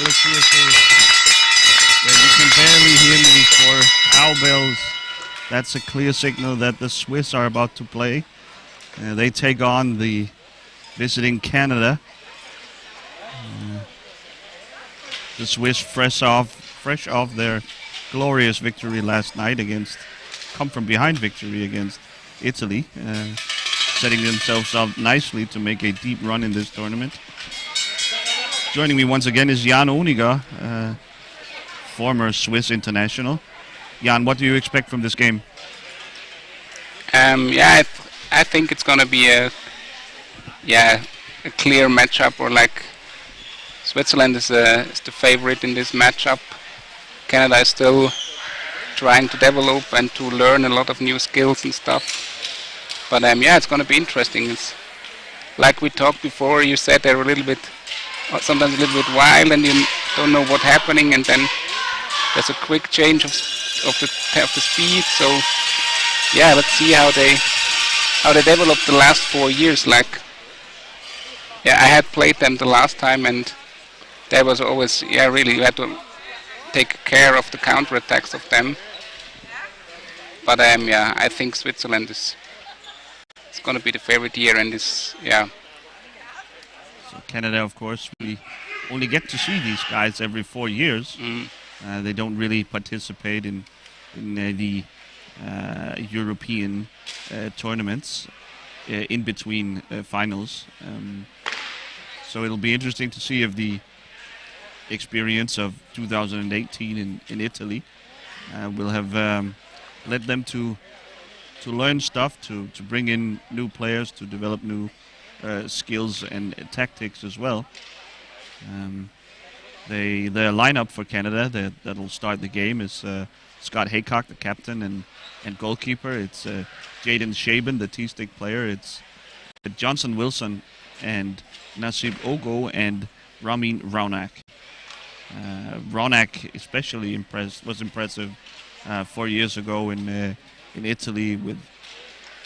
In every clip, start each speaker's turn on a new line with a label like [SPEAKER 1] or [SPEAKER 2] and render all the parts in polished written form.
[SPEAKER 1] Alex USA. Yeah, you can barely hear me for cowbells. That's a clear signal that the Swiss are about to play. They take on the visiting Canada. The Swiss fresh off their glorious victory last night come from behind victory against Italy, setting themselves up nicely to make a deep run in this tournament. Joining me once again is Jan Oniga, former Swiss international. Jan, what do you expect from this game?
[SPEAKER 2] I think it's going to be a clear matchup, or like Switzerland is the favorite in this matchup. Canada is still trying to develop and to learn a lot of new skills and stuff. But it's going to be interesting. It's like we talked before. You said they're sometimes a little bit wild, and you don't know what's happening, and then there's a quick change of the speed. So let's see how they develop the last 4 years. I had played them the last time, and there was always really you had to take care of the counterattacks of them. But I think Switzerland is going to be the favorite here, and
[SPEAKER 1] So Canada, of course, we only get to see these guys every 4 years. They don't really participate in the European tournaments in between finals. So it'll be interesting to see if the experience of 2018 in Italy will have led them to learn stuff, to bring in new players, to develop new skills and tactics as well. Their lineup for Canada that'll start the game is Scott Haycock, the captain and goalkeeper. It's Jaden Shaban, the T-stick player. It's Johnson Wilson and Nasib Ogo and Ramin Raunak. Raunak especially was impressive 4 years ago in Italy, with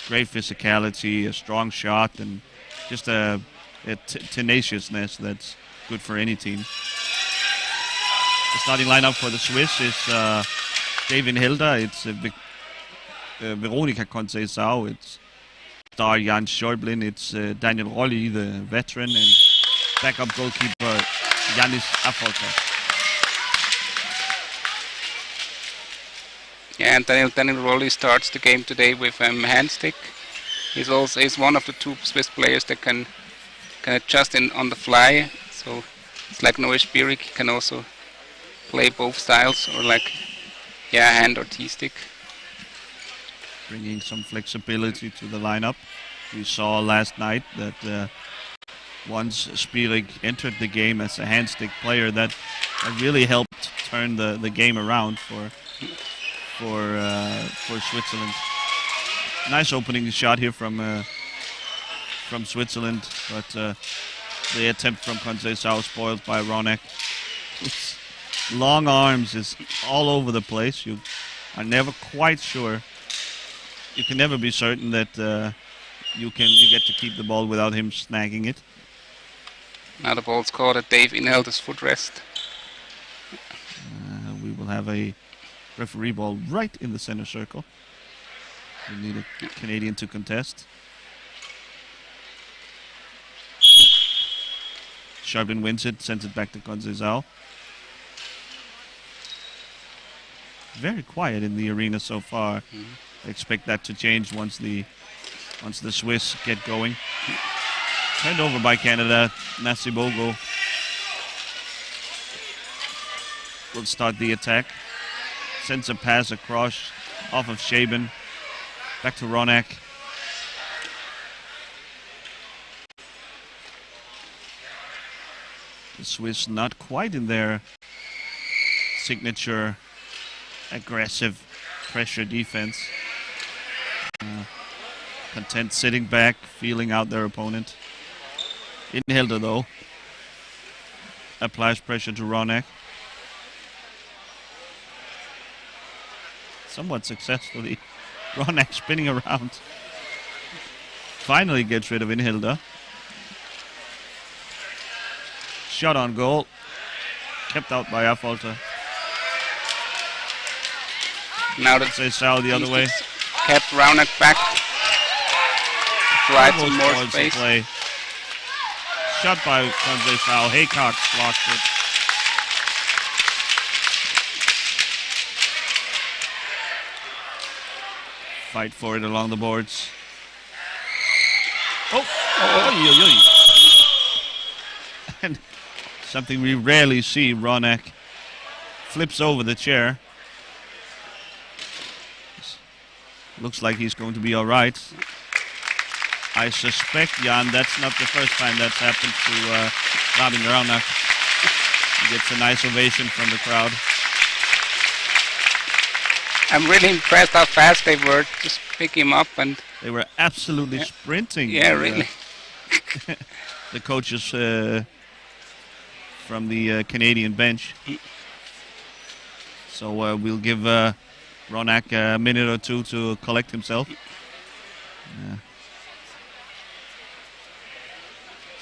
[SPEAKER 1] great physicality, a strong shot, and just a tenaciousness that's good for any team. The starting lineup for the Swiss is David Hilda, it's Veronika Conceição, it's star Jan Schäublin, it's Daniel Rolli, the veteran, and backup goalkeeper Yannis Affolter.
[SPEAKER 2] And Daniel Rolli starts the game today with hand stick. He's one of the two Swiss players that can adjust on the fly. So it's like Noé Spirik, he can also play both styles, or hand or T-stick.
[SPEAKER 1] Bringing some flexibility to the lineup. We saw last night that once Spirik entered the game as a hand stick player, that really helped turn the game around for Switzerland. Nice opening shot here from Switzerland, but the attempt from Conceição spoiled by Raunak. His long arms is all over the place. You are never quite sure. You can never be certain that you get to keep the ball without him snagging it.
[SPEAKER 2] Now the ball's caught at Dave Inhelder's footrest.
[SPEAKER 1] We will have a referee ball right in the center circle. We need a Canadian to contest. Schäublin wins it, sends it back to Conceição. Very quiet in the arena so far. I expect that to change once the Swiss get going. Turned over by Canada. Nasibogo will start the attack. Sends a pass across off of Shaban. Back to Raunak. The Swiss not quite in their signature aggressive pressure defense. Content sitting back, feeling out their opponent. Inhelder, though, applies pressure to Raunak. Somewhat successfully. Raunak spinning around. Finally gets rid of Inhelder. Shot on goal. kept out by Affolter.
[SPEAKER 2] Now that
[SPEAKER 1] Say Sal the other way.
[SPEAKER 2] kept Raunak back. Tried some
[SPEAKER 1] Almost
[SPEAKER 2] more
[SPEAKER 1] towards the
[SPEAKER 2] space.
[SPEAKER 1] play. Shot by Conze Sal. Haycock blocked it. Fight for it along the boards. Oh! And something we rarely see, Ronak flips over the chair. Looks like he's going to be all right. I suspect, Jan, that's not the first time that's happened to Robin Ronak. He gets a nice ovation from the crowd.
[SPEAKER 2] I'm really impressed how fast they were. Just pick him up and...
[SPEAKER 1] They were absolutely sprinting.
[SPEAKER 2] Yeah, really.
[SPEAKER 1] The coaches from the Canadian bench. So we'll give Ronak a minute or two to collect himself.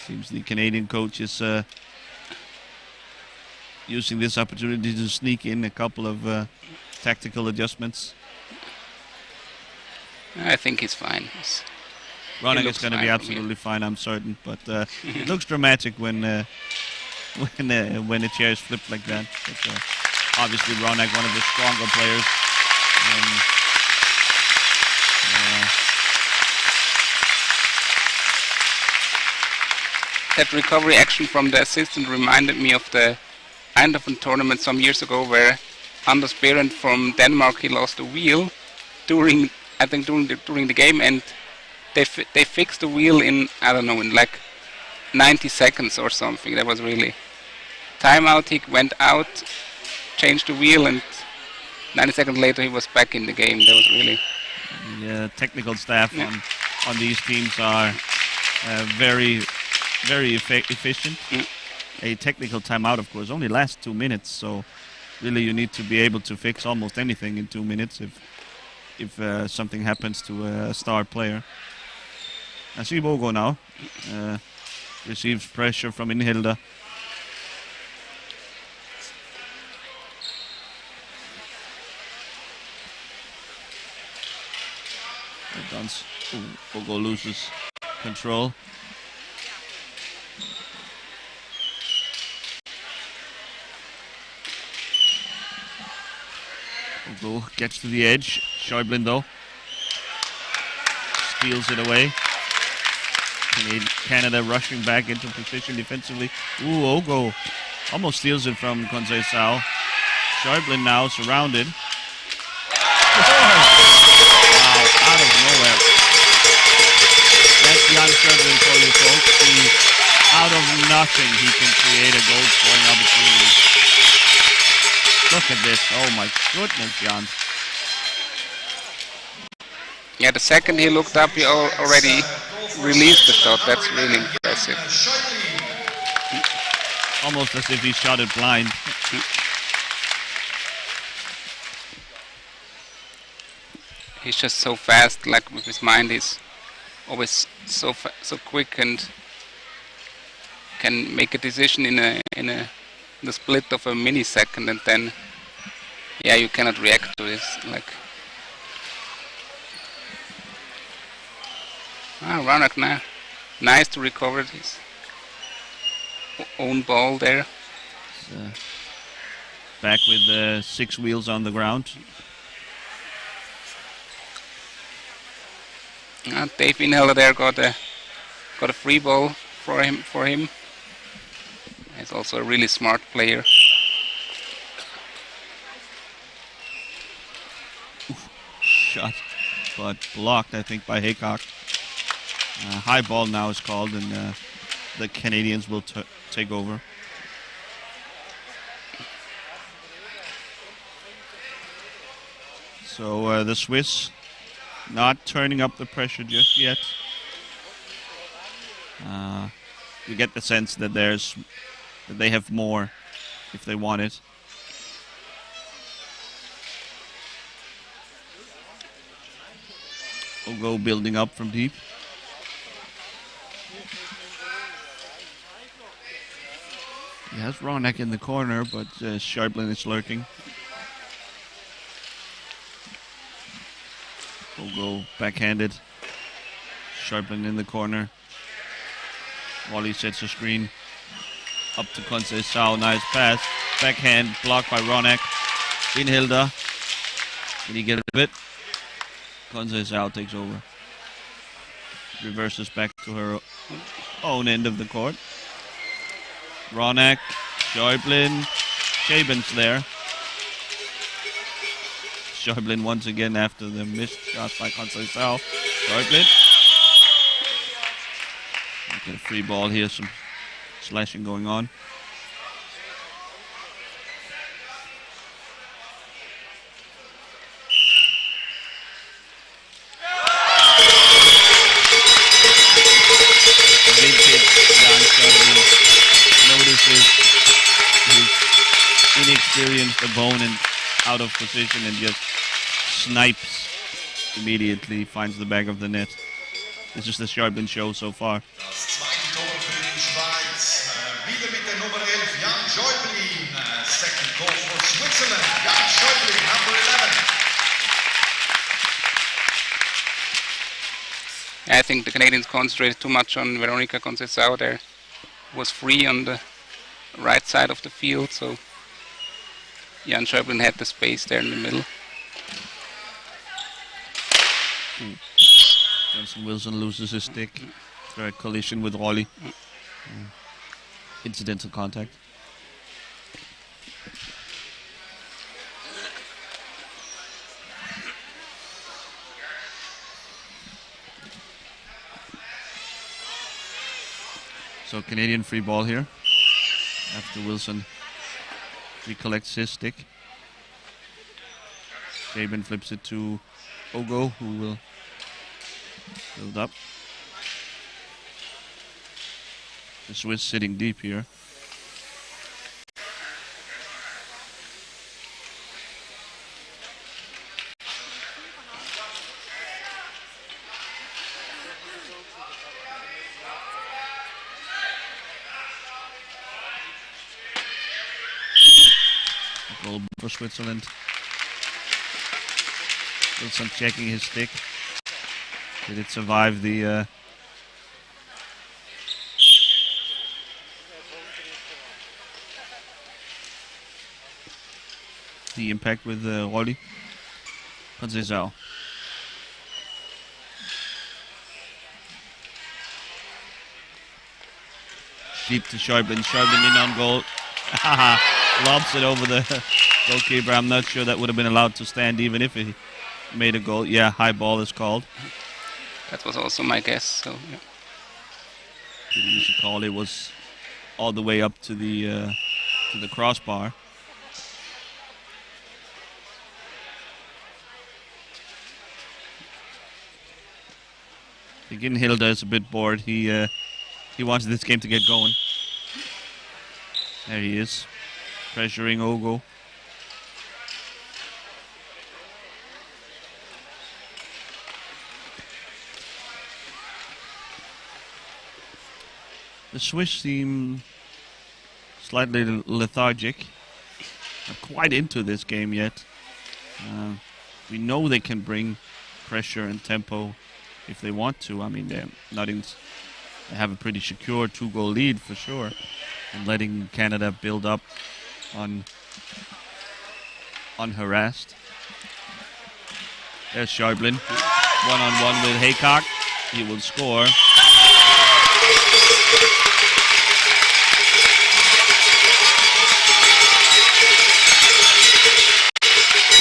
[SPEAKER 1] Seems the Canadian coach is using this opportunity to sneak in a couple of tactical adjustments.
[SPEAKER 2] I think he's fine.
[SPEAKER 1] Ronak is going to be absolutely fine, I'm certain. But it looks dramatic when a chair is flipped like that. But, obviously, Ronak, one of the stronger players.
[SPEAKER 2] That recovery action from the assistant reminded me of the Eindhoven tournament some years ago, where Anders Behrendt from Denmark, he lost a wheel during the game, and they fixed the wheel in, I don't know, in like 90 seconds or something. That was really timeout. He went out, changed the wheel, and 90 seconds later he was back in the game. That was really...
[SPEAKER 1] The technical staff on these teams are very efficient. A technical timeout, of course, only lasts 2 minutes, so really you need to be able to fix almost anything in 2 minutes if something happens to a star player. I see Bogo now. Receives pressure from Inhilda. Bogo loses control. Bogo gets to the edge. Schäublin, though, steals it away. Canada rushing back into position defensively. Ogo almost steals it from Conceição. Schäublin now surrounded. Wow, out of nowhere. That's Jan Schäublin for you folks. Out of nothing, he can create a goal-scoring opportunity. Look at this. Oh my goodness, Jan.
[SPEAKER 2] Yeah, the second he looked up, he already released the shot. That's really impressive.
[SPEAKER 1] Almost as if he shot it blind.
[SPEAKER 2] He's just so fast, like with his mind, he's always so quick and can make a decision in the split of a millisecond, and then you cannot react to this. Like, Ronak now, nice to recover his own ball there.
[SPEAKER 1] Back with 6 wheels on the ground.
[SPEAKER 2] Dave Inheller there got a free ball for him. He's also a really smart player.
[SPEAKER 1] Shot, but blocked, I think, by Haycock. High ball now is called, and the Canadians will take over. So the Swiss not turning up the pressure just yet. You get the sense that they have more if they want it. We'll go building up from deep. He has Ronek in the corner, but Sharplin is lurking. Ogo backhanded. Sharplin in the corner. Wally sets a screen. Up to Conceição. Nice pass. Backhand blocked by Ronek. In Hilda. Did he get a bit? Conceição takes over. Reverses back to her own end of the court. Ronek. Sharplin. Shaban's there. Sharplin once again after the missed shot by Conceição. Sharplin. Get a free ball here, some slashing going on. Notices his inexperienced opponent out of position and just snipes immediately, finds the back of the net. This is the Sharplin show so far.
[SPEAKER 3] Das zweite Tor für die Schweiz. Wieder mit der Nummer 11, Jan Schäublin. Second goal for Switzerland. Jan Schäublin, number 11.
[SPEAKER 2] I think the Canadians concentrated too much on Veronica Conceição there. Was free on the right side of the field, so Jan Schäublin had the space there in the middle.
[SPEAKER 1] Johnson Wilson loses his stick. For a collision with Rolly. Incidental contact. So Canadian free ball here. After Wilson recollects his stick. Shaban flips it to Ogo, who will build up. The Swiss sitting deep here. Goal for Switzerland. Wilson checking his stick. Did it survive the impact with Rolly? Conceição. Deep to Sharplin. Sharplin in on goal. Lobs it over the goalkeeper. I'm not sure that would have been allowed to stand even if he made a goal. Yeah, high ball is called.
[SPEAKER 2] That was also my guess. So yeah.
[SPEAKER 1] Didn't use a call. It was all the way up to the crossbar. Again, Hilda is a bit bored. He wants this game to get going. There he is, pressuring Ogo. The Swiss seem slightly lethargic. Not quite into this game yet. We know they can bring pressure and tempo if they want to. I mean, they have a pretty secure 2-goal lead for sure, and letting Canada build up unharassed. There's Sharplin, one-on-one with Haycock. He will score.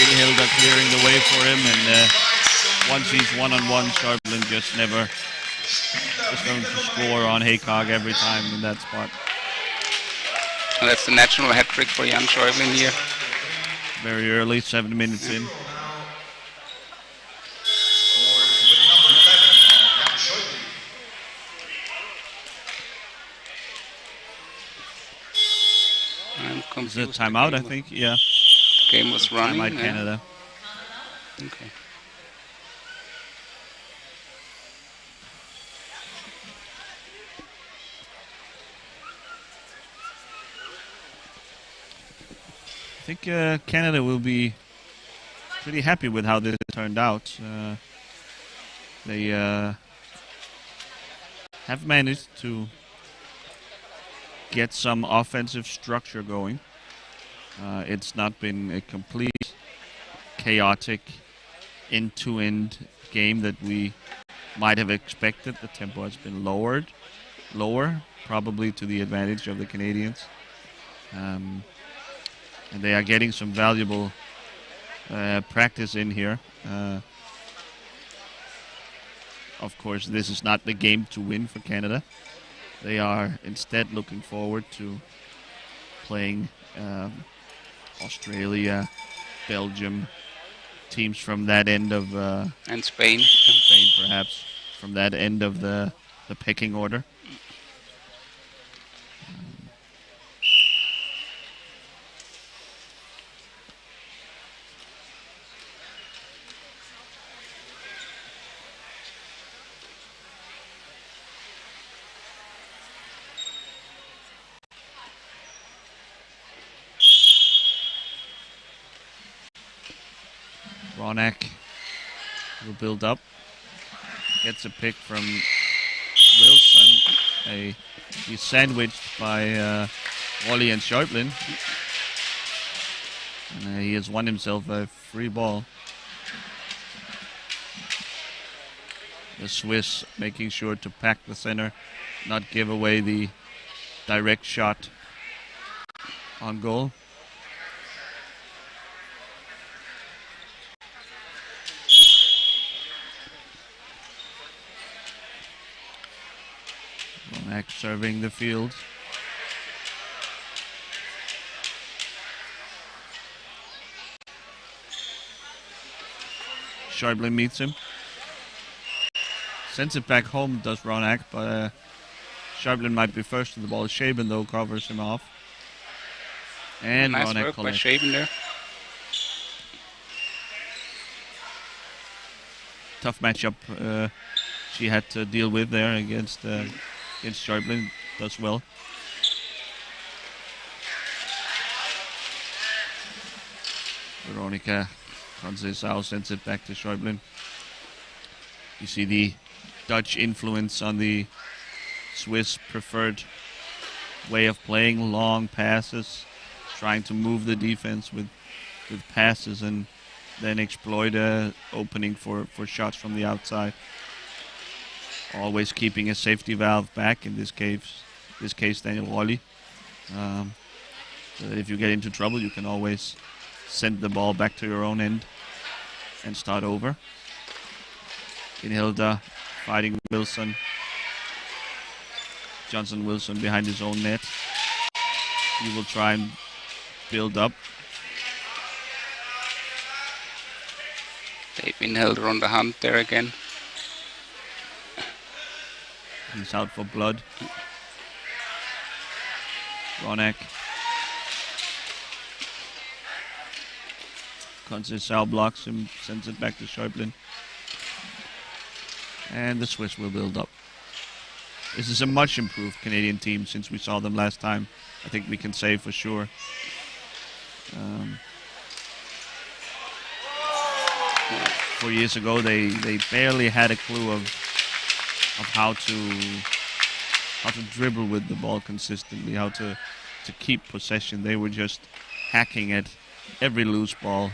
[SPEAKER 1] Hilda clearing the way for him, and once he's one-on-one, Sharplin just going to score on Haycock every time in that spot.
[SPEAKER 2] And that's the natural hat trick for Jan Schäublin here.
[SPEAKER 1] Very early, 7 minutes in. Is it timeout, I think? Yeah.
[SPEAKER 2] The game was running.
[SPEAKER 1] Timeout Canada.
[SPEAKER 2] Okay.
[SPEAKER 1] think Canada will be pretty happy with how this turned out. They have managed to get some offensive structure going. It's not been a complete chaotic end-to-end game that we might have expected. The tempo has been lower, probably to the advantage of the Canadians. And they are getting some valuable practice in here. Of course, this is not the game to win for Canada. They are instead looking forward to playing Australia, Belgium, teams from that end of...
[SPEAKER 2] and Spain.
[SPEAKER 1] Spain, perhaps, from that end of the pecking order. Ronak will build up. Gets a pick from Wilson. He's sandwiched by Wally and Schäuble. And he has won himself a free ball. The Swiss making sure to pack the center, not give away the direct shot on goal. Ronak serving the field. Schäuble meets him. Sends it back home, does Ronak, but Schäuble might be first to the ball. Shaben, though, covers him off. And
[SPEAKER 2] nice
[SPEAKER 1] Ronak
[SPEAKER 2] work by
[SPEAKER 1] collects.
[SPEAKER 2] Shaben there.
[SPEAKER 1] Tough matchup she had to deal with there against Schäuble. Does well. Veronica Conceição sends it back to Schäuble. You see the Dutch influence on the Swiss preferred way of playing, long passes, trying to move the defense with passes and then exploit a opening for shots from the outside. Always keeping a safety valve back, in this case Daniel Wally. So that if you get into trouble, you can always send the ball back to your own end and start over. Hilda fighting Wilson. Johnson Wilson behind his own net. He will try and build up.
[SPEAKER 2] They've been held on the hunt there again.
[SPEAKER 1] He's out for blood. Ronak. Conceição blocks him, sends it back to Schäuble. And the Swiss will build up. This is a much improved Canadian team since we saw them last time. I think we can say for sure. 4 years ago, they barely had a clue of how to dribble with the ball consistently, how to keep possession. They were just hacking at every loose ball,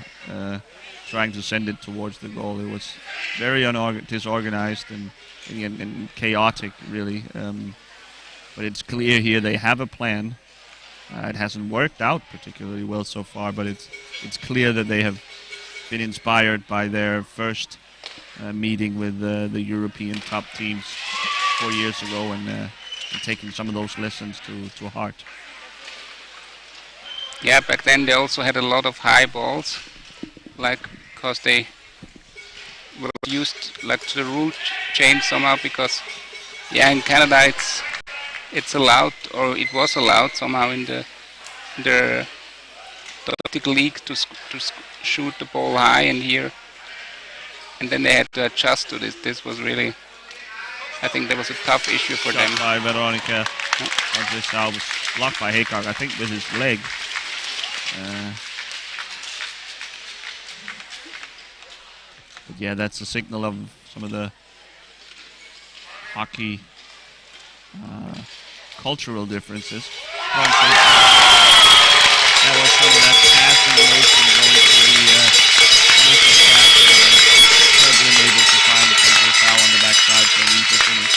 [SPEAKER 1] trying to send it towards the goal. It was very disorganized and chaotic, really. But it's clear here they have a plan. It hasn't worked out particularly well so far, but it's clear that they have been inspired by their first meeting with the European top teams 4 years ago and taking some of those lessons to heart.
[SPEAKER 2] Yeah, back then they also had a lot of high balls, because they were used to the rule change somehow, because in Canada it's allowed, or it was allowed somehow in the Atlantic League to shoot the ball high in here, and then they had to adjust to this. This was really, I think that was a tough issue for them.
[SPEAKER 1] By Veronica. This was blocked by Haycock, I think with his leg. But yeah, that's a signal of some of the hockey cultural differences. That was some of that passing motion going through the initial chapter. Being able to find some foul on the backside for an easy finish.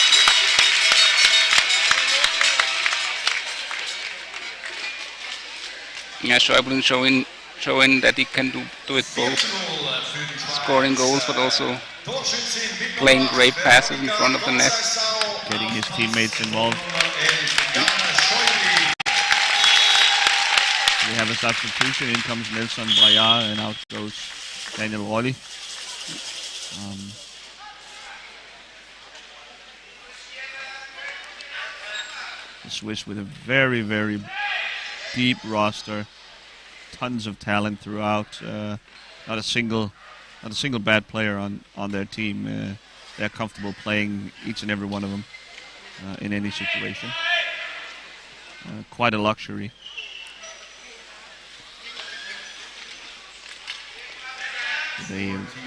[SPEAKER 2] Yeah, Schäuble showing that he can do it both, scoring goals, but also playing great passes in front of the net.
[SPEAKER 1] Getting his teammates involved. We have a substitution. In comes Nelson Braillard, and out goes Daniel Rolli. The Swiss with a very, very deep roster, tons of talent throughout. Not a single bad player on their team. They're comfortable playing each and every one of them in any situation. Quite a luxury.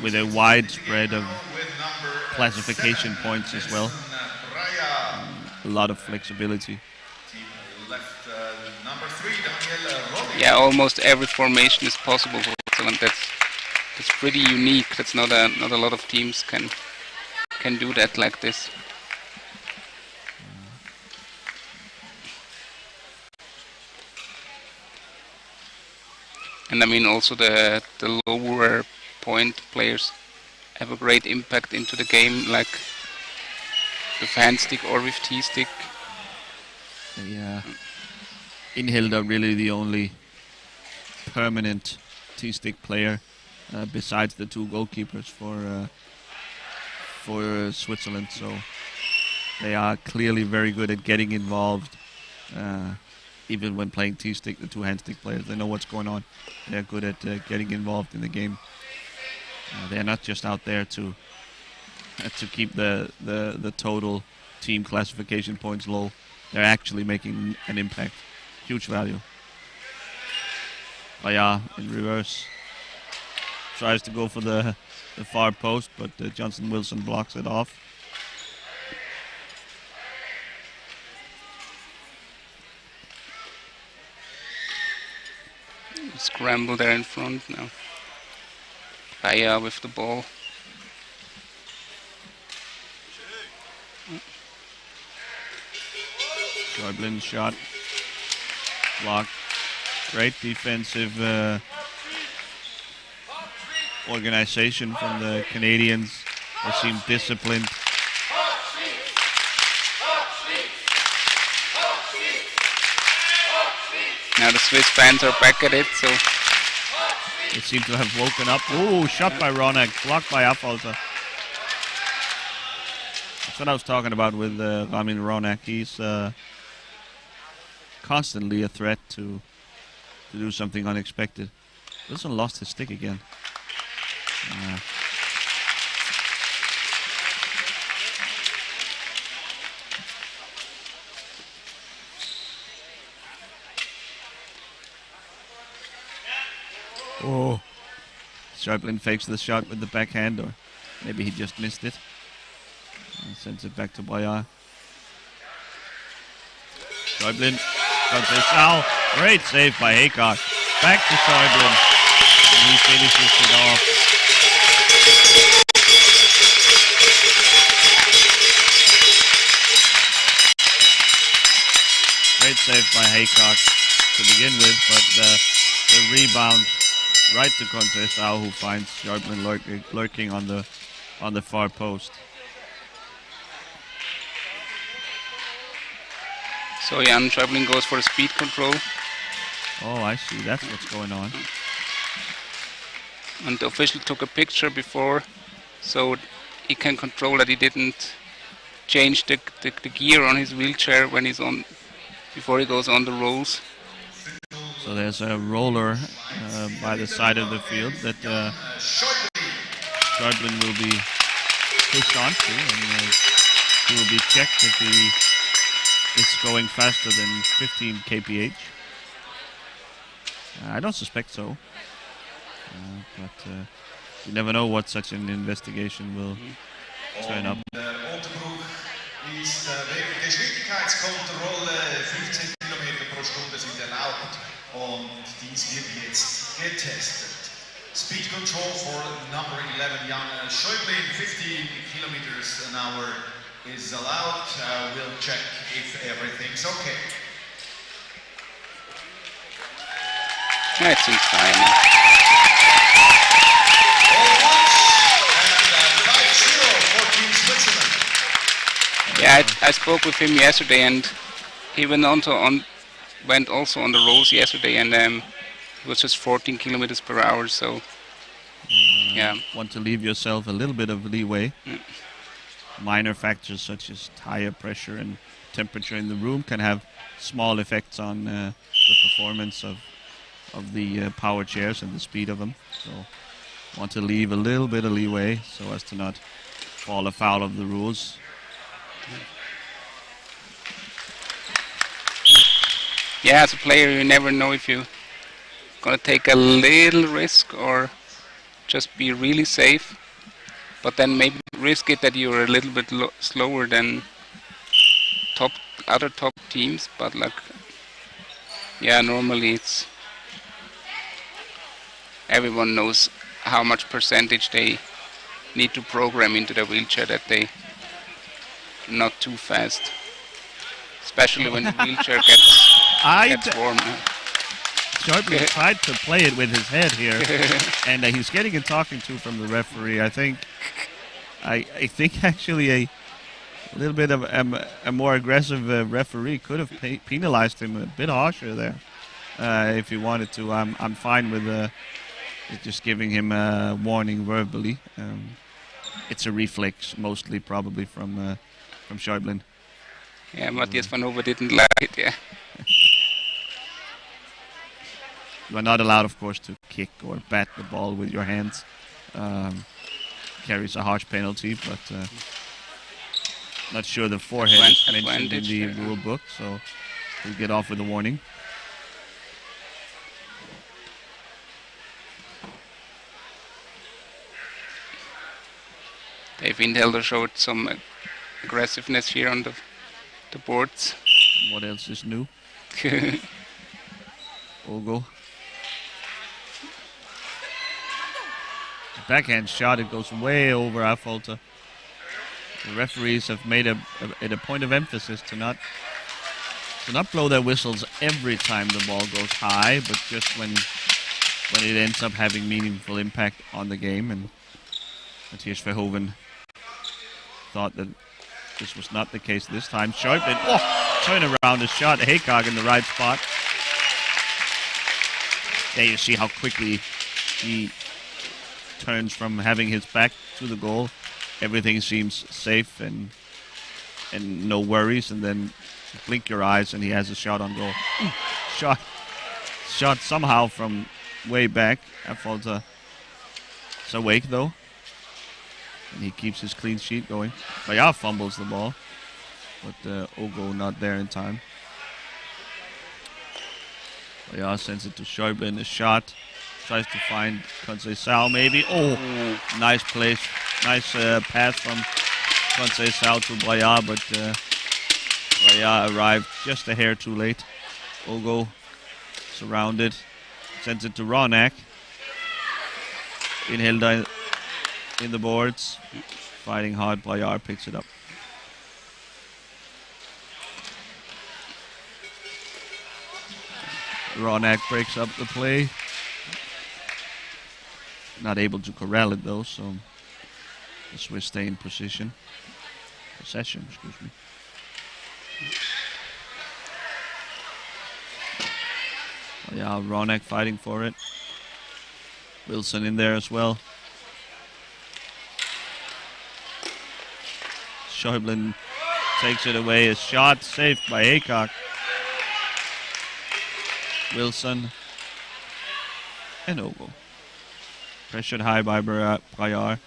[SPEAKER 1] With a wide spread of classification points as well. A lot of flexibility.
[SPEAKER 2] Yeah, almost every formation is possible for Switzerland. That's pretty unique. That's not a lot of teams can do that like this. And I mean also the lower point players have a great impact into the game, like with hand stick or with T-stick.
[SPEAKER 1] Yeah. Inhilda really the only permanent T-stick player besides the two goalkeepers for Switzerland. So they are clearly very good at getting involved. Even when playing T-stick, the two hand stick players, they know what's going on. They're good at getting involved in the game. They're not just out there to keep the total team classification points low. They're actually making an impact. Huge value. Bayard in reverse. Tries to go for the far post, but Johnson Wilson blocks it off.
[SPEAKER 2] Scramble there in front now. Bayard with the ball.
[SPEAKER 1] Schäublin's shot. Blocked. Great defensive organization from the Canadians. They seem disciplined.
[SPEAKER 2] Now the Swiss fans are back at it, so
[SPEAKER 1] they seem to have woken up. Ooh, shot by Ronak, blocked by Affolter. That's what I was talking about with Ramin Ronak. He's constantly a threat to do something unexpected. Wilson lost his stick again. Oh. Schäuble fakes the shot with the backhand, or maybe he just missed it. And sends it back to Bayard. Schäuble got this foul. Great save by Haycock. Back to Schäuble. And he finishes it off. Great save by Haycock to begin with, but the rebound right to Conceição, who finds Schäuble lurking on the far post.
[SPEAKER 2] So Jan Schäuble goes for speed control.
[SPEAKER 1] Oh, I see. That's what's going on.
[SPEAKER 2] And the official took a picture before, so he can control that he didn't change the gear on his wheelchair when he's on, before he goes on the rolls.
[SPEAKER 1] So there's a roller by the side of the field that Schäuble will be pushed onto, and he will be checked if he is going faster than 15 kph. I don't suspect so, but You never know what such an investigation will turn up.
[SPEAKER 3] Unterbruch ist wegen Geschwindigkeitskontrolle 15 Kilometer pro Stunde sind erlaubt und dies wird jetzt getestet. Speed control for number 11, Jan Schäublin, 15 kilometers an hour is allowed. We'll check if everything's okay.
[SPEAKER 2] Yeah, it seems fine.
[SPEAKER 3] All watch and 5-0 for Team Switzerland.
[SPEAKER 2] Yeah, I spoke with him yesterday, and he went also on the rolls yesterday, and it was just 14 kilometers per hour. So, yeah.
[SPEAKER 1] Want to leave yourself a little bit of leeway. Minor factors such as tire pressure and temperature in the room can have small effects on the performance of the power chairs and the speed of them. So, want to leave a little bit of leeway so as to not fall afoul of the rules.
[SPEAKER 2] Yeah, as a player, you never know if you're gonna take a little risk or just be really safe, but then maybe risk it that you're a little bit slower than other top teams. But like, yeah, normally it's everyone knows how much percentage they need to program into their wheelchair that they not too fast, especially when the wheelchair gets warm.
[SPEAKER 1] Sharply tried to play it with his head here, and he's getting a talking to from the referee. I think actually a little bit of a more aggressive referee could have penalized him a bit harsher there if he wanted to. I'm fine with just giving him a warning verbally. It's a reflex, mostly probably from Schäublin.
[SPEAKER 2] Yeah, Matthias van Hove didn't like it. Yeah.
[SPEAKER 1] You are not allowed, of course, to kick or bat the ball with your hands. Carries a harsh penalty, but not sure the forehead is mentioned in the rule book, so we'll get off with a warning.
[SPEAKER 2] Dave Windhelder showed some aggressiveness here on the boards.
[SPEAKER 1] What else is new? Ogo. Backhand shot, it goes way over Affolter. The referees have made it a point of emphasis to not blow their whistles every time the ball goes high, but just when it ends up having meaningful impact on the game. And Matthias Verhoeven thought that this was not the case this time. Schäublin, turn around a shot. Haycock in the right spot. There you see how quickly he turns from having his back to the goal. Everything seems safe and no worries, and then blink your eyes and he has a shot on goal. Shot somehow from way back. Affolter is awake though, and he keeps his clean sheet going. Bayard fumbles the ball, but Ogo not there in time. Bayard sends it to Schäublin. A shot. Tries to find Conceição maybe. Oh, nice place. Nice pass from Conceição to Bayard, but Bayard arrived just a hair too late. Ogo surrounded. Sends it to Ronak. Windhelder in the boards. Fighting hard. Bayard picks it up. Ronak breaks up the play. Not able to corral it though, so the Swiss stay in possession, excuse me. Oh yeah, Ronak fighting for it. Wilson in there as well. Schäublin takes it away. A shot saved by Haycock. Wilson and Ogo. Pressured high by Bayard.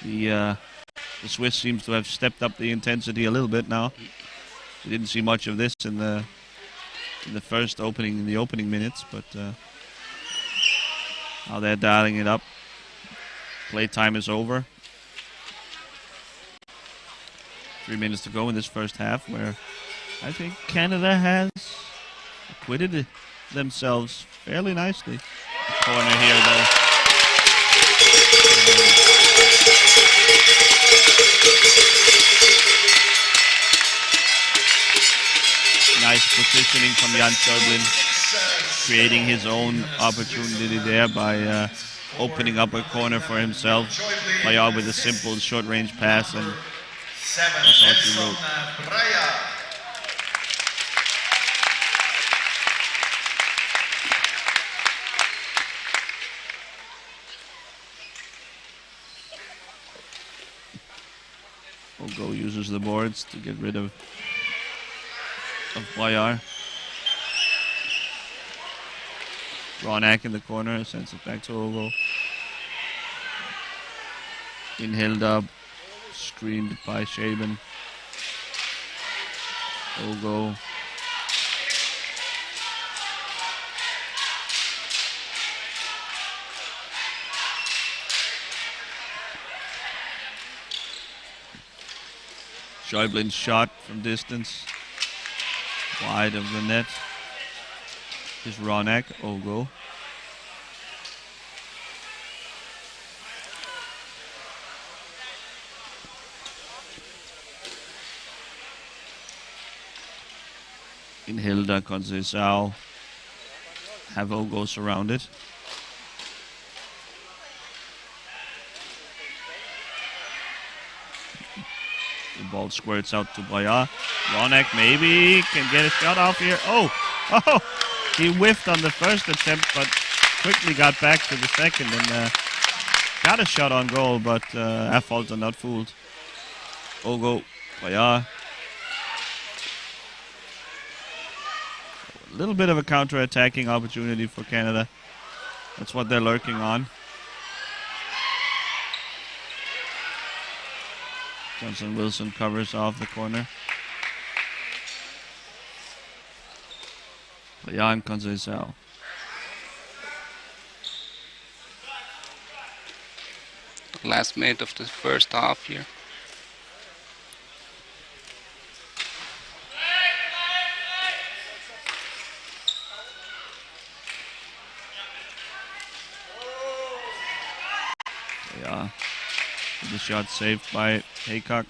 [SPEAKER 1] The Swiss seems to have stepped up the intensity a little bit now. We didn't see much of this in the opening minutes, but now they're dialing it up. Playtime is over. 3 minutes to go in this first half, where I think Canada has acquitted themselves fairly nicely. Corner here, though. Nice positioning from Jan Schäuble, creating his own opportunity there by opening up a corner for himself. Bayard with a simple short-range pass, and that's all she wrote. Ogo uses the boards to get rid of Bayard. Ronak in the corner, sends it back to Ogo. In Hilda, screened by Shaban. Ogo. Schäublin's shot from distance, wide of the net. Is Ronak. Ogo. In Hilda, Conceição have Ogo surrounded. The ball squirts out to Bayard. Ronak maybe can get a shot off here. Oh, he whiffed on the first attempt, but quickly got back to the second and got a shot on goal, but Affolter not fooled. Ogo, Bayard. A little bit of a counter-attacking opportunity for Canada. That's what they're lurking on. Johnson Wilson covers off the corner. Bayard and Conceição.
[SPEAKER 2] Last minute of the first half here.
[SPEAKER 1] Yeah. The shot saved by Haycock.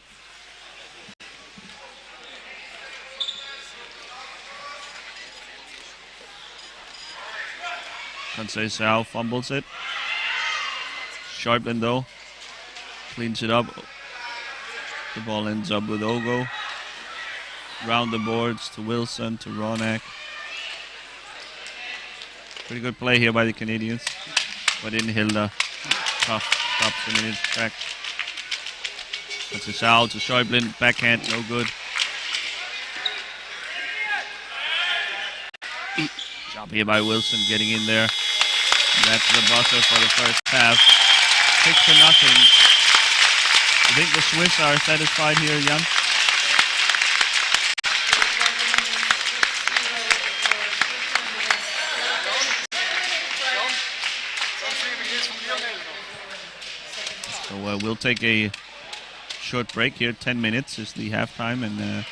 [SPEAKER 1] Conceição fumbles it. Schäuble though cleans it up. The ball ends up with Ogo. Round the boards to Wilson, to Ronak. Pretty good play here by the Canadians. But in Hilda, tough, stops him in his track. Conceição to Schäuble, backhand, no good. Job here by Wilson getting in there. That's the buzzer for the first half. 6-0. I think the Swiss are satisfied here, Jan. So we'll take a short break here. 10 minutes is the halftime, and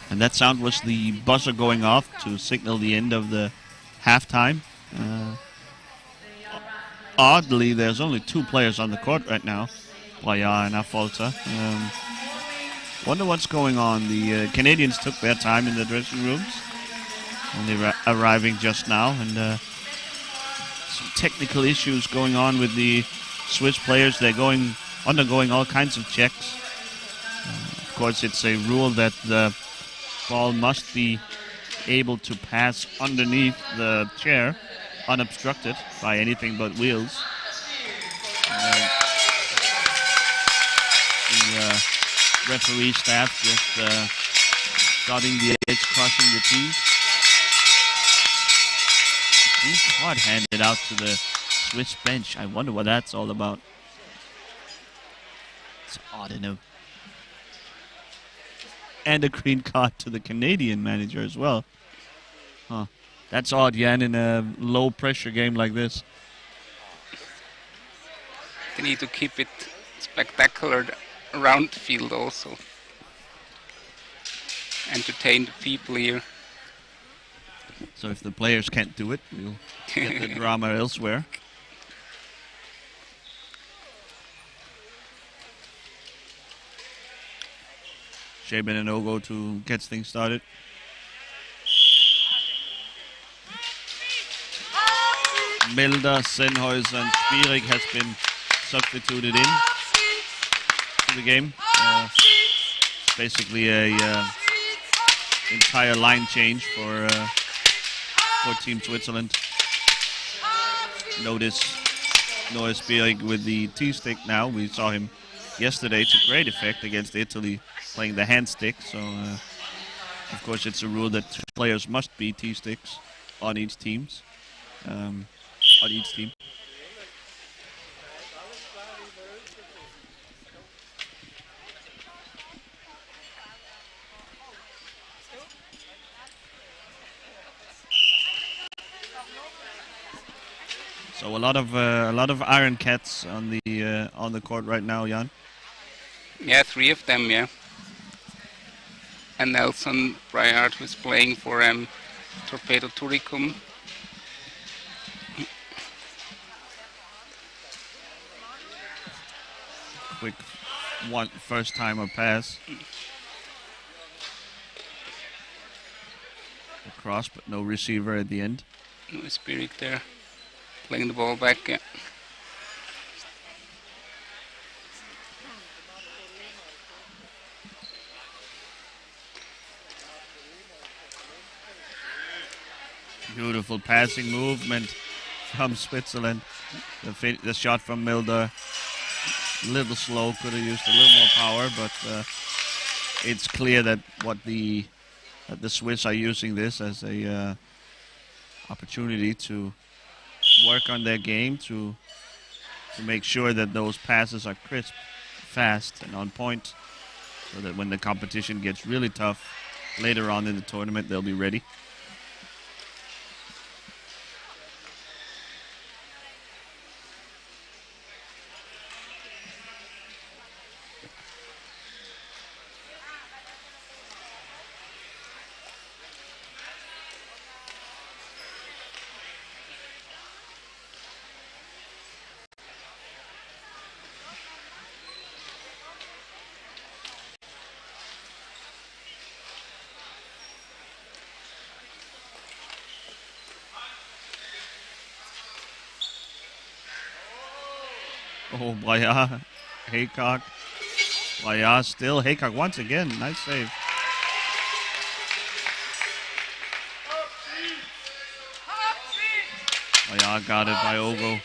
[SPEAKER 1] And that sound was the buzzer going off to signal the end of the halftime. Oddly, there's only 2 players on the court right now, Playa and Affolter. Wonder what's going on. The Canadians took their time in the dressing rooms, only arriving just now, and some technical issues going on with the Swiss players. They're undergoing all kinds of checks. Of course, it's a rule that the ball must be able to pass underneath the chair unobstructed by anything but wheels. The referee staff just dotting the edge, crossing the T's. Green card handed out to the Swiss bench. I wonder what that's all about. It's odd enough. And a green card to the Canadian manager as well. Huh. That's odd, Jan, in a low-pressure game like this.
[SPEAKER 2] They need to keep it spectacular around the field also. Entertain the people here.
[SPEAKER 1] So if the players can't do it, we'll get the drama elsewhere. Shaban and Ogo to get things started. Milder, Sennhäuser, and Spierig has been substituted in to the game. Basically a entire line change for Team Switzerland. Notice Noah Spierig with the T-stick now. We saw him yesterday to great effect against Italy playing the hand stick. So, of course, it's a rule that players must be T-sticks on each team. So a lot of Iron Cats on the court right now, Jan.
[SPEAKER 2] Yeah, 3 of them, yeah. And Nelson Bryard, who's playing for Torpedo Turicum.
[SPEAKER 1] Quick first-timer pass. Across, but no receiver at the end.
[SPEAKER 2] No Spirit there. Playing the ball back, yeah.
[SPEAKER 1] Beautiful passing movement from Switzerland. The shot from Milder, a little slow, could have used a little more power, but it's clear that the Swiss are using this as a opportunity to work on their game, to make sure that those passes are crisp, fast, and on point, so that when the competition gets really tough later on in the tournament, they'll be ready. Oh, Braya, Haycock. Braya still. Haycock once again. Nice save. Braya got it by Ogo.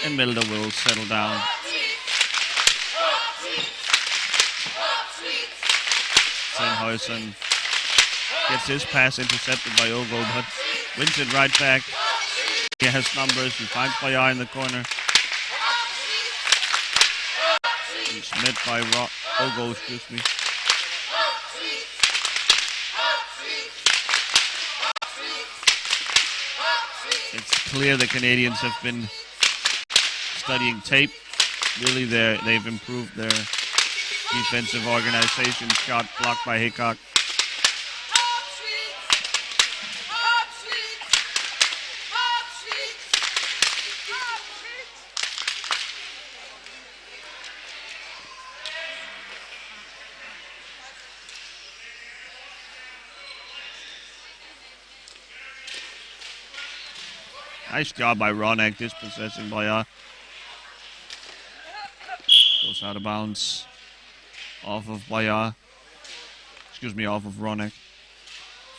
[SPEAKER 1] And Milder will settle down. Sennhäuser gets his pass intercepted by Ogo, but wins it right back. He has numbers. He finds Braya in the corner. Met by Ogo, excuse me. It's clear the Canadians have been studying tape. Really, they've improved their defensive organization shot blocked by Haycock. Nice job by Ronek, dispossessing Boyar. Goes out of bounds. Off of Boyar. Excuse me, off of Ronek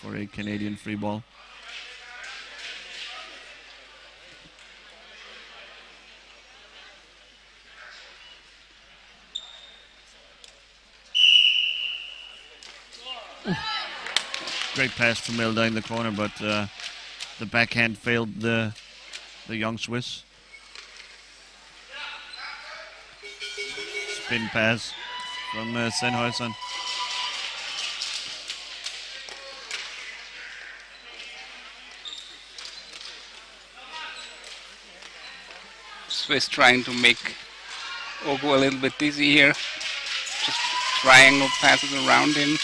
[SPEAKER 1] for a Canadian free ball. Great pass to Milda in the corner, but the backhand failed the young Swiss. Spin pass from Sennhuysen.
[SPEAKER 2] Swiss trying to make Ogo a little bit dizzy here. Just triangle passes around him.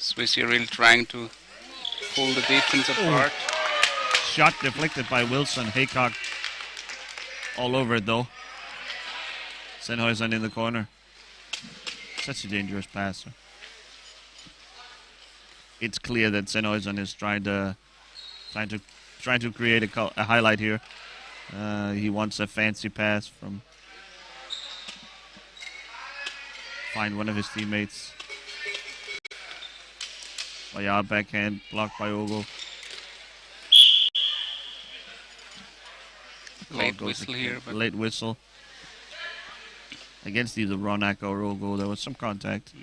[SPEAKER 2] Swiss here really trying to pull the defense apart.
[SPEAKER 1] Shot deflected by Wilson. Haycock all over it though. Sennhuysen in the corner. Such a dangerous passer. It's clear that Sennhuysen is trying to create a highlight here. He wants a fancy pass from find one of his teammates. Boyar backhand blocked by Ogo.
[SPEAKER 2] Late whistle here, but
[SPEAKER 1] late whistle against either Ronak or Ogo. There was some contact.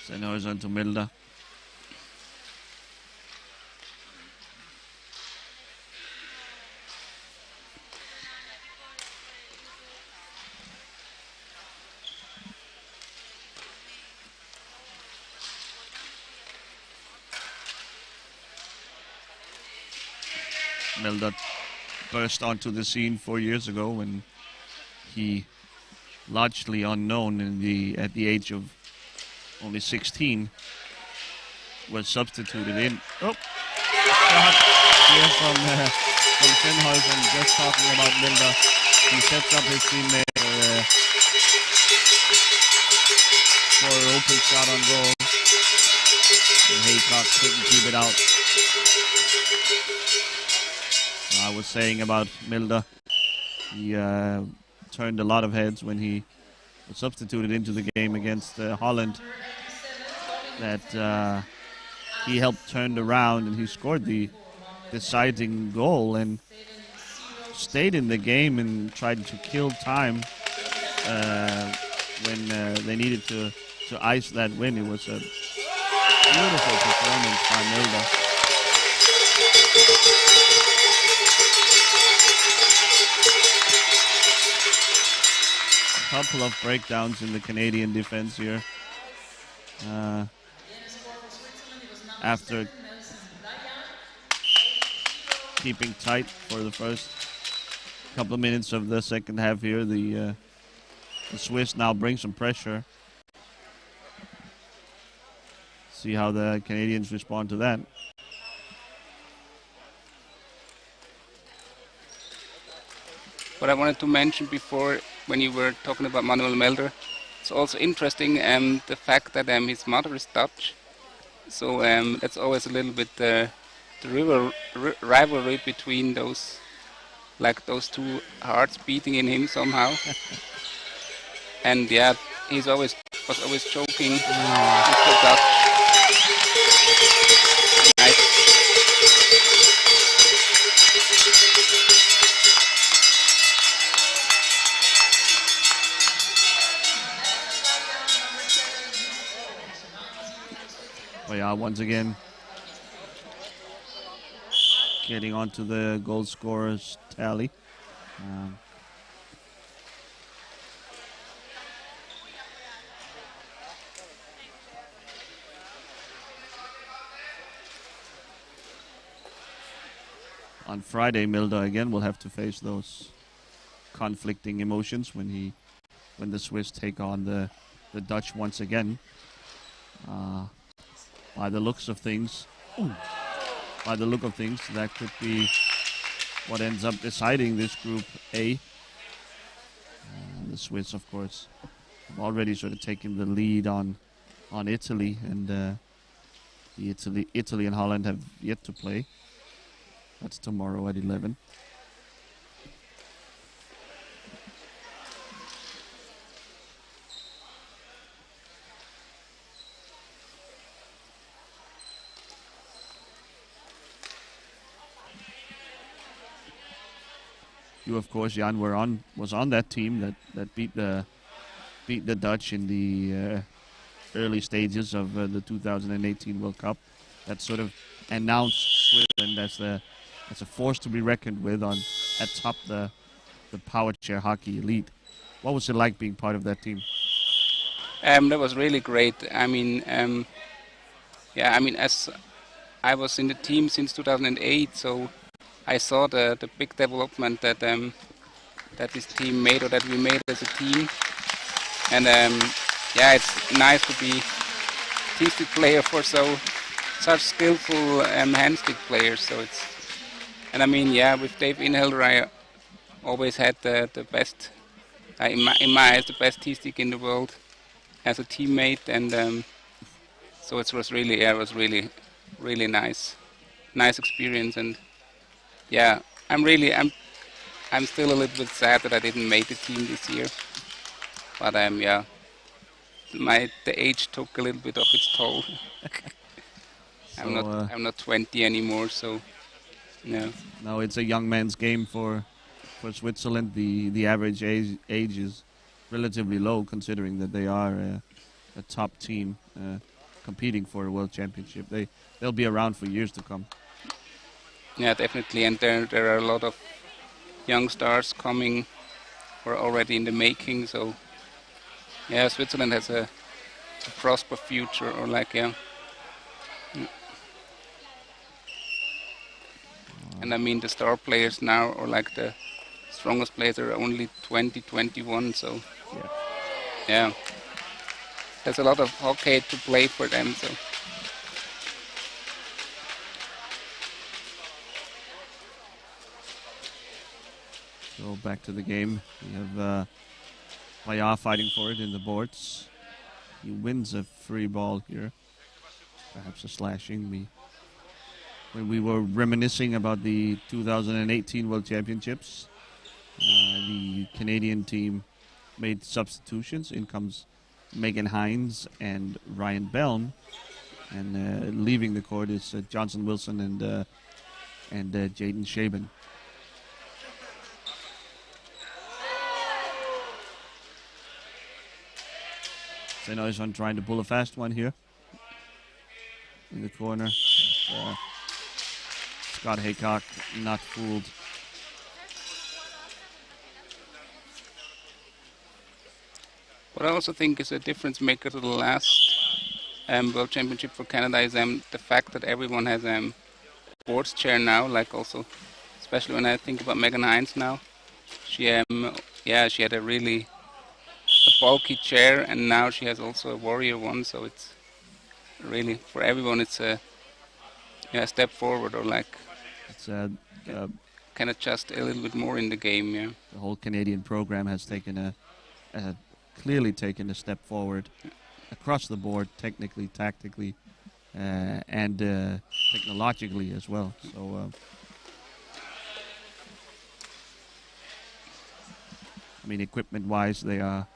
[SPEAKER 1] Sennhuysen to Milda. Milda burst onto the scene 4 years ago when he, largely unknown at the age of only 16, was substituted in. Oh, shot here from Sennhuysen, just talking about Milda. He sets up his teammate for an open shot on goal. And Haycock couldn't keep it out. I was saying about Milda, he turned a lot of heads when he was substituted into the game against Holland. That he helped turn around and he scored the deciding goal and stayed in the game and tried to kill time when they needed to ice that win. It was a beautiful performance by Milda. Couple of breakdowns in the Canadian defense here. After keeping tight for the first couple of minutes of the second half here, the Swiss now bring some pressure. See how the Canadians respond to that.
[SPEAKER 2] What I wanted to mention before, when you were talking about Manuel Melder, it's also interesting the fact that his mother is Dutch. So that's always a little bit the rivalry between those two hearts beating in him somehow. And yeah, was always joking with the Dutch. Nice.
[SPEAKER 1] Once again getting onto the goal scorers tally. On Friday, Milda again will have to face those conflicting emotions when the Swiss take on the Dutch once again. By the look of things, that could be what ends up deciding this Group A. The Swiss, of course, have already sort of taken the lead on Italy, and Italy and Holland have yet to play. That's tomorrow at 11. You, of course, Jan, was on that team that beat the Dutch in the early stages of the 2018 World Cup. That sort of announced Switzerland as a force to be reckoned with at top the Powerchair hockey elite. What was it like being part of that team?
[SPEAKER 2] That was really great. I mean, as I was in the team since 2008, so I saw the big development that this team made, or that we made as a team. And it's nice to be team stick player for such skillful hand stick players. So with Dave Inhelder, I always had the best, in my eyes, the best T-stick in the world as a teammate, and so it was really really nice experience. And I'm still a little bit sad that I didn't make the team this year, but the age took a little bit of its toll.
[SPEAKER 1] So,
[SPEAKER 2] I'm not 20 anymore, so no.
[SPEAKER 1] Now it's a young man's game for Switzerland. The average age is relatively low, considering that they are a top team competing for a world championship. They'll be around for years to come.
[SPEAKER 2] Yeah, definitely, and there are a lot of young stars coming, or already in the making. So yeah, Switzerland has a prosperous future, or And I mean, the star players now, or like the strongest players, are only 20, 21. So yeah, there's a lot of hockey to play for them. So.
[SPEAKER 1] So back to the game. We have Payah fighting for it in the boards. He wins a free ball here. Perhaps a slashing. When we were reminiscing about the 2018 World Championships, the Canadian team made substitutions. In comes Megan Hines and Ryan Belm, and leaving the court is Johnson Wilson and Jaden Shaban. St. Oysson trying to pull a fast one here in the corner. Scott Haycock not fooled.
[SPEAKER 2] What I also think is a difference maker to the last World Championship for Canada is the fact that everyone has boards chair now. Like also, especially when I think about Megan Hines now, she had a really bulky chair, and now she has also a Warrior one. So it's really, for everyone, it's a step forward, or like
[SPEAKER 1] It's
[SPEAKER 2] can adjust a little bit more in the game. Yeah,
[SPEAKER 1] the whole Canadian program has clearly taken a step forward across the board, technically, tactically, and technologically as well. So, equipment-wise, they are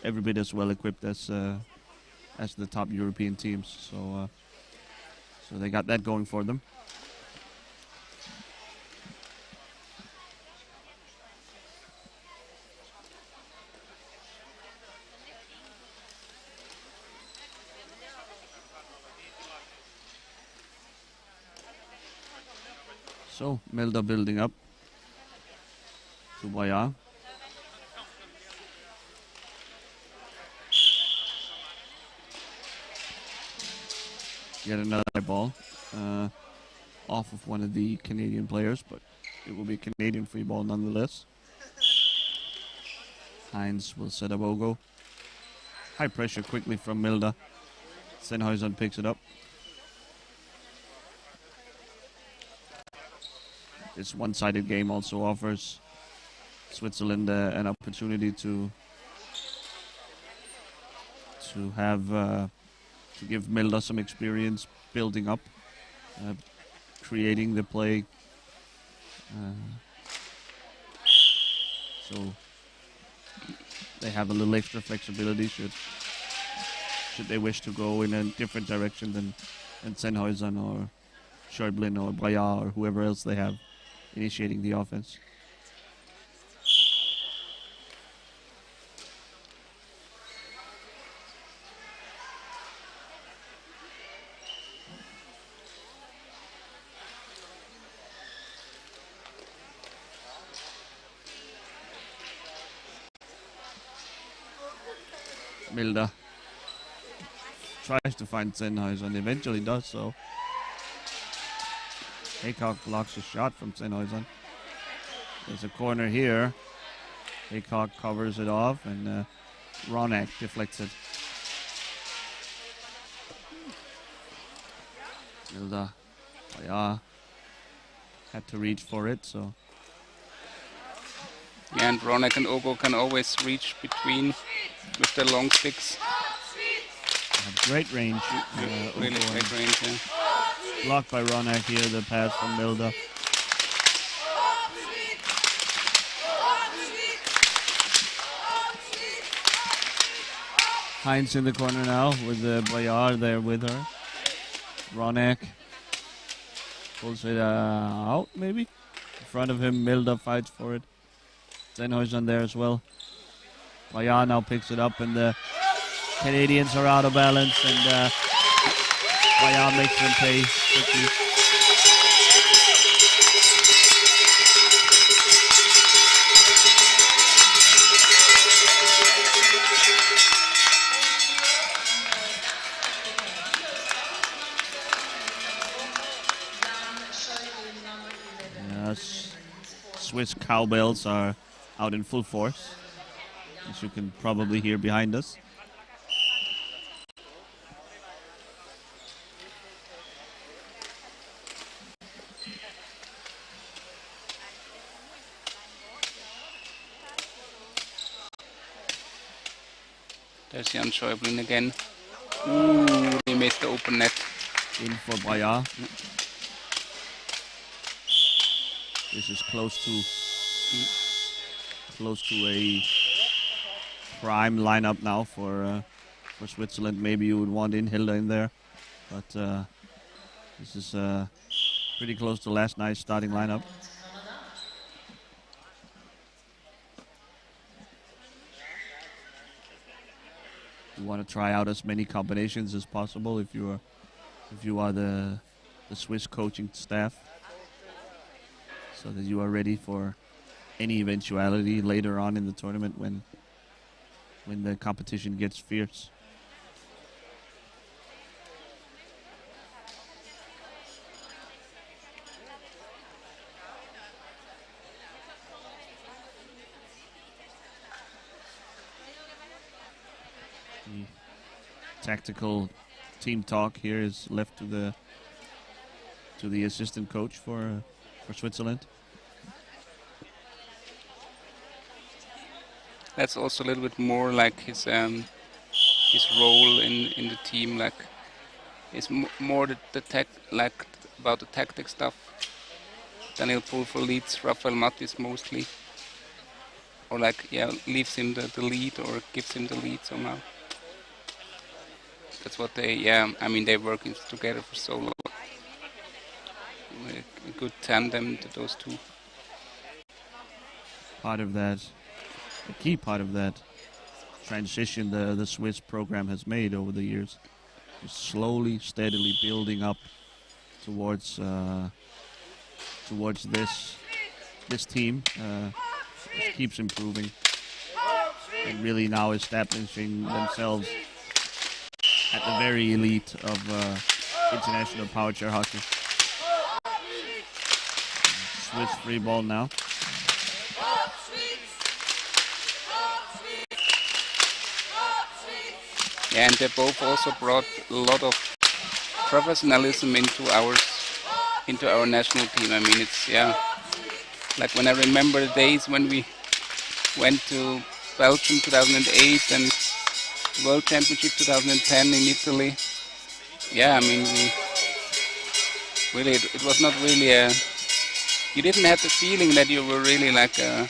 [SPEAKER 1] every bit as well equipped as the top European teams. So, so they got that going for them. So, Milda building up to Boya. Get another ball off of one of the Canadian players, but it will be Canadian free ball nonetheless. Heinz will set up Ogo. High pressure quickly from Milda. Sennhuysen picks it up. This one-sided game also offers Switzerland an opportunity to give Milda some experience building up, creating the play. So they have a little extra flexibility should they wish to go in a different direction than Sennhuysen or Schäublin or Braillard or whoever else they have initiating the offense. Milda tries to find Sennhuysen, eventually does so. Haycock blocks a shot from Sennhuysen. There's a corner here. Haycock covers it off, and Ronak deflects it. Milda had to reach for it, so.
[SPEAKER 2] Yeah, and Ronak and Ogo can always reach between with their long sticks.
[SPEAKER 1] Have great range.
[SPEAKER 2] Really great range, yeah.
[SPEAKER 1] Blocked by Ronak here, the pass from Milda. Heinz in the corner now with Bayard there with her. Ronak pulls it out, maybe. In front of him, Milda fights for it. Sennhuysen there as well. Bayard now picks it up, and the Canadians are out of balance, and Bayard makes them pay quickly. Yes, Swiss cowbells are out in full force, as you can probably hear behind us.
[SPEAKER 2] There's Jan Schäublin again. Ooh, he missed the open net.
[SPEAKER 1] In for Braillard. This is close to a prime lineup now for Switzerland. Maybe you would want Hilda in there, but this is pretty close to last night's starting lineup. You want to try out as many combinations as possible if you are the Swiss coaching staff, so that you are ready for any eventuality later on in the tournament when the competition gets fierce. The tactical team talk here is left to the assistant coach for Switzerland.
[SPEAKER 2] That's also a little bit more like his role in the team. Like, it's more the tech, like about the tactic stuff. Daniel Pulver leads Rafael Mattis mostly, or like leaves him the lead or gives him the lead somehow. That's what they're working together for so long. A good tandem to those two.
[SPEAKER 1] Part of that, a key part of that transition the Swiss program has made over the years is slowly, steadily building up towards towards this team. Keeps improving and really now establishing themselves at the very elite of international power chair hockey. Swiss free ball now.
[SPEAKER 2] Yeah, and they both also brought a lot of professionalism into our national team. I mean, it's like when I remember the days when we went to Belgium 2008 and World Championship 2010 in Italy. Yeah, I mean, it was not really you didn't have the feeling that you were really like a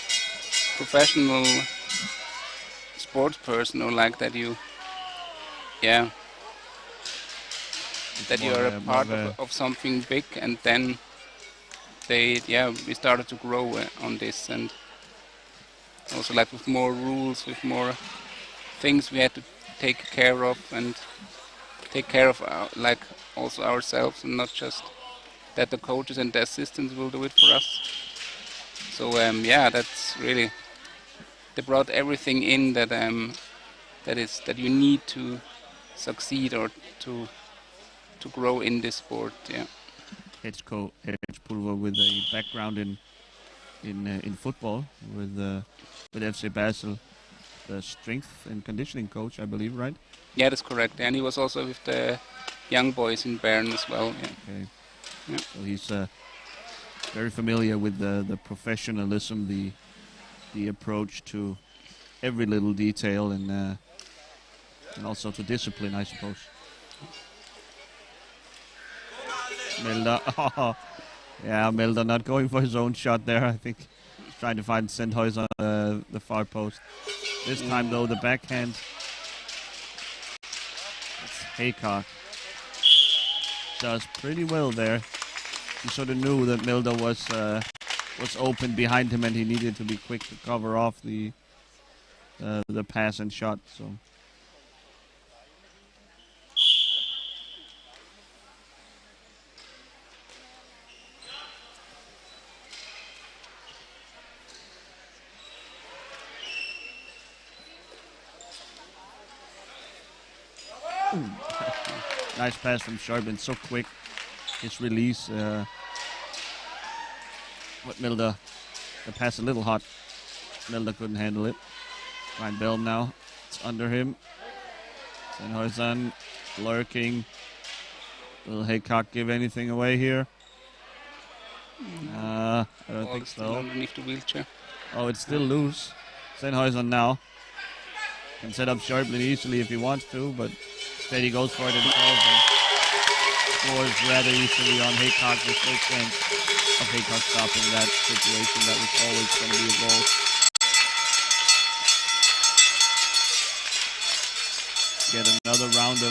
[SPEAKER 2] professional sports person, or like that you are a part of something big. And then we started to grow on this, and also like with more rules, with more things we had to take care of, and take care of like also ourselves, and not just that the coaches and the assistants will do it for us. So that's really, they brought everything in that that you need to succeed or to grow in this sport. Yeah.
[SPEAKER 1] Head Pulver with a background in football with FC Basel, the strength and conditioning coach, I believe, right?
[SPEAKER 2] Yeah, that's correct. And he was also with the young boys in Bern as well. Yeah.
[SPEAKER 1] Okay.
[SPEAKER 2] Yeah.
[SPEAKER 1] So he's very familiar with the professionalism, the approach to every little detail, and also to discipline, I suppose. Milder, Milder not going for his own shot there. I think he's trying to find Sennhäuser on the far post. This time, though, the backhand. That's Haycock. Does pretty well there. He sort of knew that Milder was open behind him, and he needed to be quick to cover off the pass and shot. So. Nice pass from Sharpin, so quick. His release. But Milder, the pass a little hot. Milder couldn't handle it. Ryan Bell now. It's under him. Sennhäuser lurking. Will Haycock give anything away here? I don't think so.
[SPEAKER 2] Underneath the wheelchair.
[SPEAKER 1] Oh, it's still loose. Sennhäuser now. Can set up Sharpin easily if he wants to, but instead he goes for it himself and scores rather easily on Haycock. There's no chance of Haycock stopping that situation. That was always going to be a goal. Get another round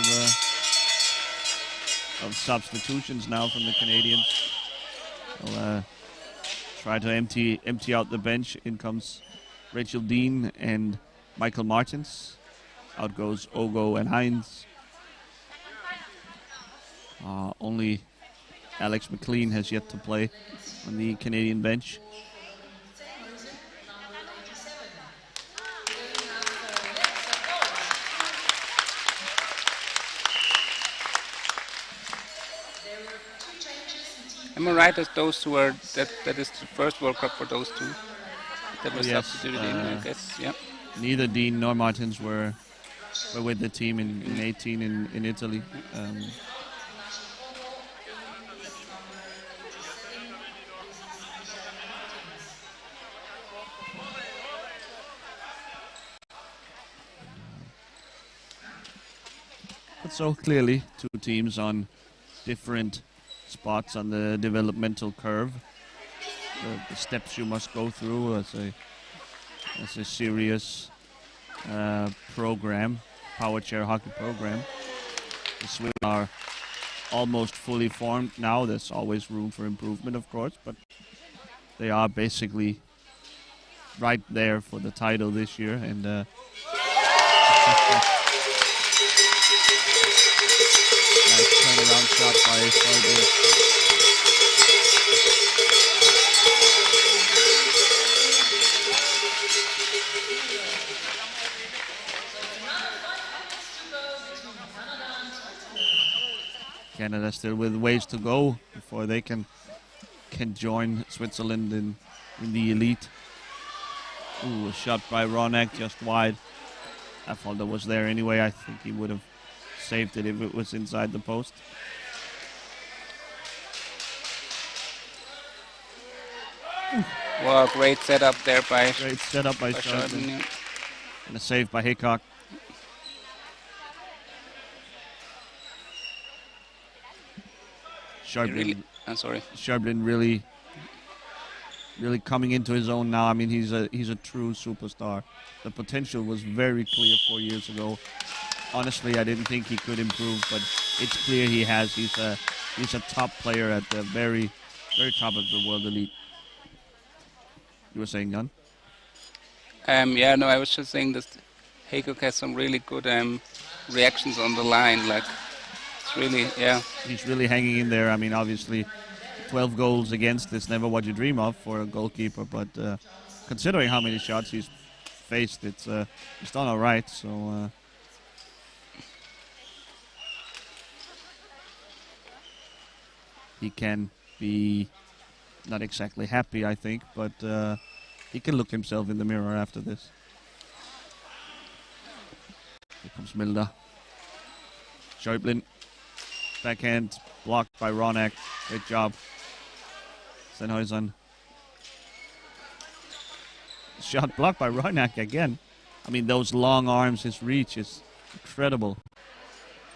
[SPEAKER 1] of substitutions now from the Canadians. They'll try to empty out the bench. In comes Rachel Dean and Michael Martins. Out goes Ogo and Hines. Only Alex McLean has yet to play on the Canadian bench.
[SPEAKER 2] Am I right that those two are that is the first World Cup for those two that were substituted in? I guess, yeah.
[SPEAKER 1] Neither Dean nor Martins were with the team in 18 in Italy. But so clearly, two teams on different spots on the developmental curve. The steps you must go through as a serious program, power chair hockey program. The Swiss are almost fully formed now. There's always room for improvement, of course, but they are basically right there for the title this year. And nice turnaround shot by Sargent. Canada still with ways to go before they can join Switzerland in the elite. Ooh, a shot by Ronak just wide. Affolter was there anyway. I think he would have saved it if it was inside the post.
[SPEAKER 2] Wow, great setup there by
[SPEAKER 1] Scheubling.
[SPEAKER 2] Yeah.
[SPEAKER 1] And a save by Hickok. Scheubling really coming into his own now. I mean, he's a true superstar. The potential was very clear 4 years ago. Honestly, I didn't think he could improve, but it's clear he has. He's a top player at the very, very top of the world elite. You were saying, Jan?
[SPEAKER 2] Yeah, no, I was just saying that Haycock has some really good reactions on the line. Like, it's really, yeah.
[SPEAKER 1] He's really hanging in there. I mean, obviously, 12 goals against is never what you dream of for a goalkeeper, but considering how many shots he's faced, he's done all right. So he can be not exactly happy, I think, but he can look himself in the mirror after this. Here comes Milda. Scheubling. Backhand blocked by Ronak. Great job. Sennhuysen. Shot blocked by Ronak again. I mean, those long arms, his reach is incredible.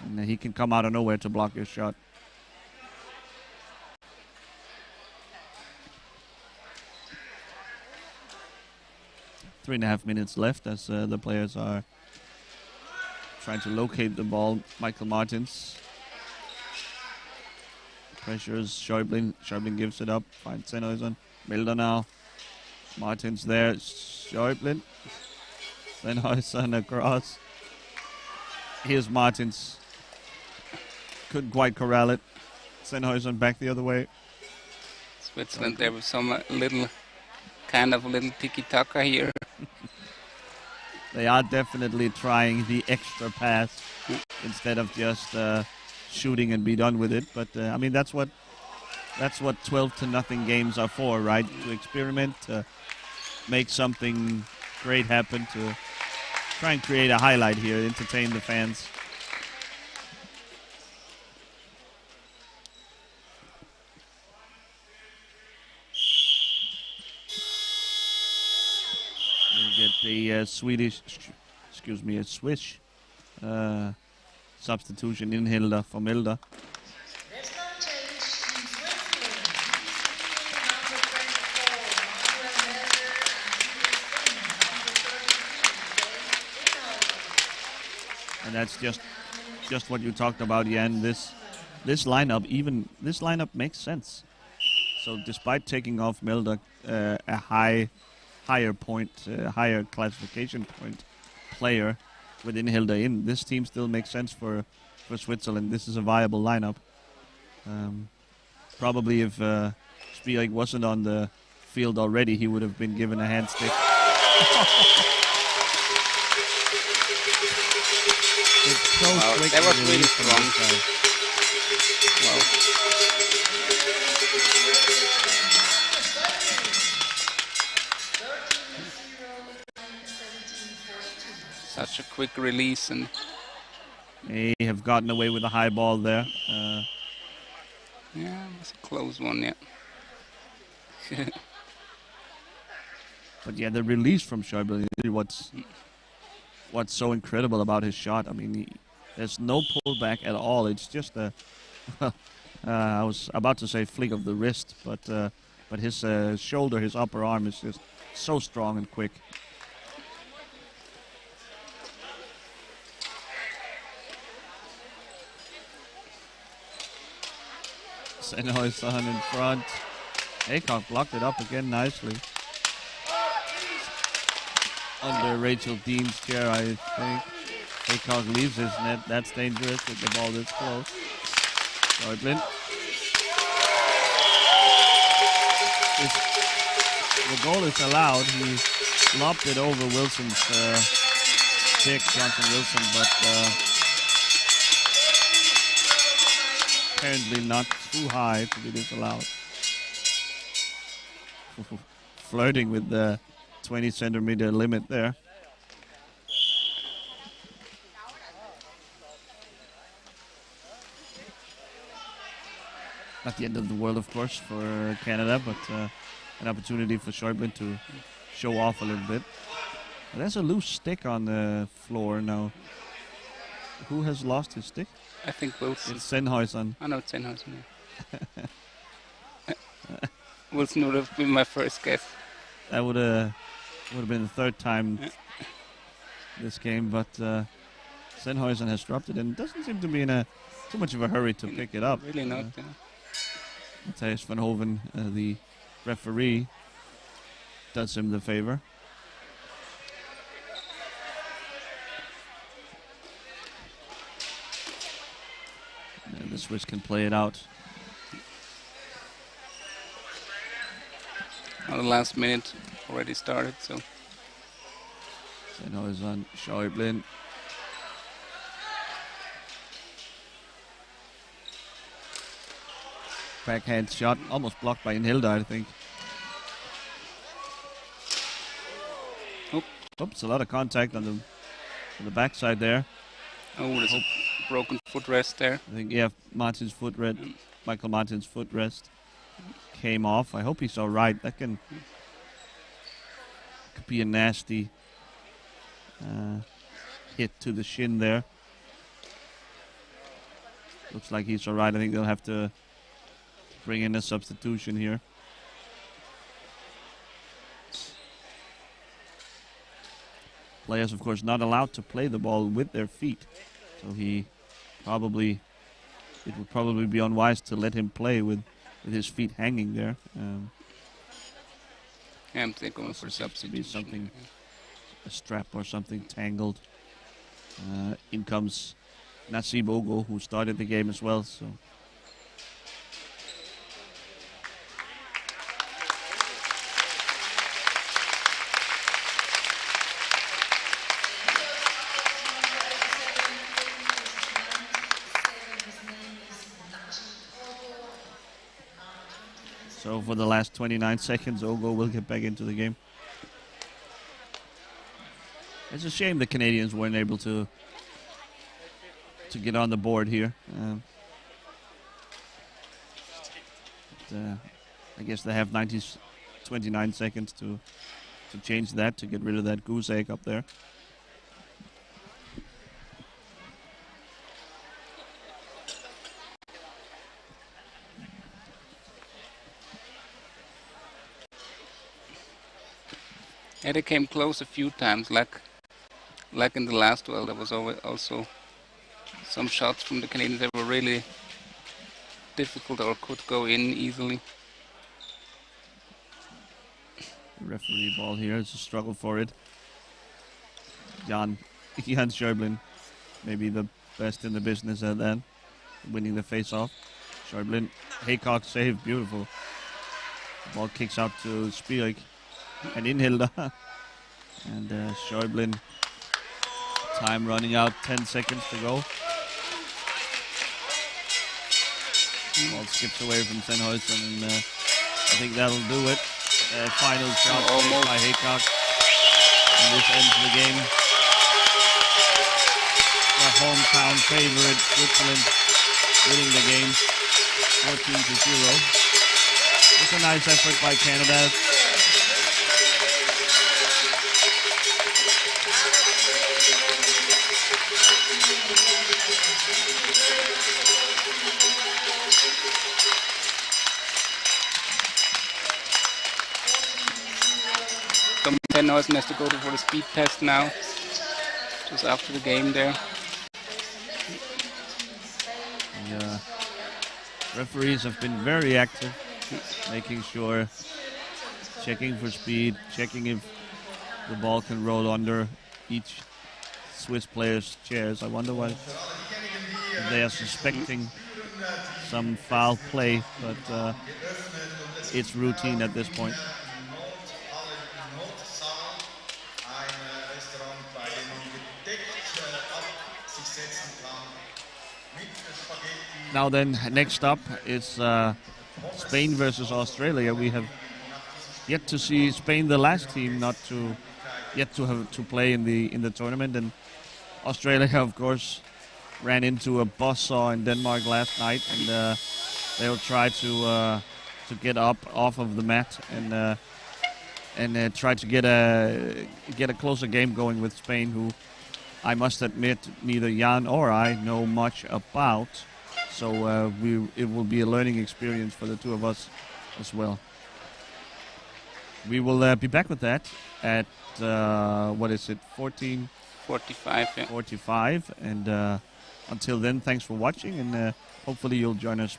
[SPEAKER 1] And he can come out of nowhere to block your shot. Three and a half minutes left as the players are trying to locate the ball. Michael Martins pressures Scheubling. Scheubling gives it up. Finds Sennhuysen. Milder now. Martins there. Scheubling. Sennhuysen across. Here's Martins. Couldn't quite corral it. Sennhuysen back the other way.
[SPEAKER 2] Switzerland there with some little tiki-taka here.
[SPEAKER 1] They are definitely trying the extra pass instead of just shooting and be done with it. But I mean, that's what 12-0 games are for, right? To experiment, to make something great happen, to try and create a highlight here, entertain the fans. Get the Swiss substitution in Hilda for Milda.
[SPEAKER 4] There's no change in Switzerland. Number 24,
[SPEAKER 1] And that's just what you talked about, Jan. This lineup makes sense. So despite taking off Milda, a higher classification point player within Hilda in, this team still makes sense for Switzerland. This is a viable lineup. Probably if Spiek wasn't on the field already, he would have been given a hand stick. It's so quick.
[SPEAKER 2] That was really strong. Wow. Such a quick release, and
[SPEAKER 1] they have gotten away with a high ball there.
[SPEAKER 2] Yeah, it was a close one, yeah.
[SPEAKER 1] But yeah, the release from Scheubling is what's so incredible about his shot. I mean, there's no pullback at all. It's just a, I was about to say flick of the wrist, but his shoulder, his upper arm is just so strong and quick. Sennhuysen in front. Haycock blocked it up again nicely. Under Rachel Dean's chair, I think. Haycock leaves his net. That's dangerous with the ball this close. Scheubling. The goal is allowed. He lobbed it over Wilson's stick, Johnson Wilson, but apparently not too high to be disallowed. Flirting with the 20 centimeter limit there. Not the end of the world, of course, for Canada, but an opportunity for Schäuble to show off a little bit. There's a loose stick on the floor now. Who has lost his stick?
[SPEAKER 2] I think Wilson.
[SPEAKER 1] It's Sennhuysen.
[SPEAKER 2] Oh no, it's Sennhuysen. Wilson would have been my first guess.
[SPEAKER 1] That would have been the third time this game, but Sennhuysen has dropped it and doesn't seem to be in too much of a hurry to pick it up.
[SPEAKER 2] Really not.
[SPEAKER 1] Matthijs van Hoven, the referee, does him the favor. And the Swiss can play it out.
[SPEAKER 2] The last minute already started, so.
[SPEAKER 1] Sennhuysen, Schäuble. Backhand shot, almost blocked by Inhilda, I think. Oops, a lot of contact on the backside there.
[SPEAKER 2] Oh, there's a broken footrest there.
[SPEAKER 1] I think, yeah, Michael Martin's footrest came off. I hope he's all right. That could be a nasty hit to the shin there. Looks like he's all right. I think they'll have to bring in a substitution here. Players, of course, not allowed to play the ball with their feet. So it would probably be unwise to let him play with his feet hanging there.
[SPEAKER 2] I'm thinking for substitution.
[SPEAKER 1] Something, a strap or something tangled. In comes Nasib Ogo, who started the game as well. So. So for the last 29 seconds, Ogo will get back into the game. It's a shame the Canadians weren't able to get on the board here. I guess they have 29 seconds to change that, to get rid of that goose egg up there.
[SPEAKER 2] Yeah, they came close a few times, like in the last duel. There was also some shots from the Canadians that were really difficult or could go in easily.
[SPEAKER 1] Referee ball here. It's a struggle for it. Jan Schäuble, maybe the best in the business at that, winning the face-off. Schäuble, Haycock save, beautiful. The ball kicks out to Spierig and Inhilda. And Schäuble, time running out, 10 seconds to go. Ball skips away from Sennhuysen, and I think that'll do it. Final shot by Haycock, and this ends the game. The hometown favorite, Switzerland, winning the game, 14-0. It's a nice effort by Canada.
[SPEAKER 2] Sennhuysen has to go for the speed test now, just after the game there.
[SPEAKER 1] The referees have been very active, making sure, checking for speed, checking if the ball can roll under each Swiss player's chairs. I wonder if they are suspecting some foul play, but it's routine at this point. Now then, next up is Spain versus Australia. We have yet to see Spain, the last team, not to yet to have to play in the tournament, and Australia, of course, ran into a buzzsaw in Denmark last night, and they'll try to get up off of the mat and try to get a closer game going with Spain, who I must admit neither Jan or I know much about. So it will be a learning experience for the two of us as well. We will be back with that at what is it, 14:45?
[SPEAKER 2] 45. Yeah.
[SPEAKER 1] 45, and until then, thanks for watching, and hopefully you'll join us.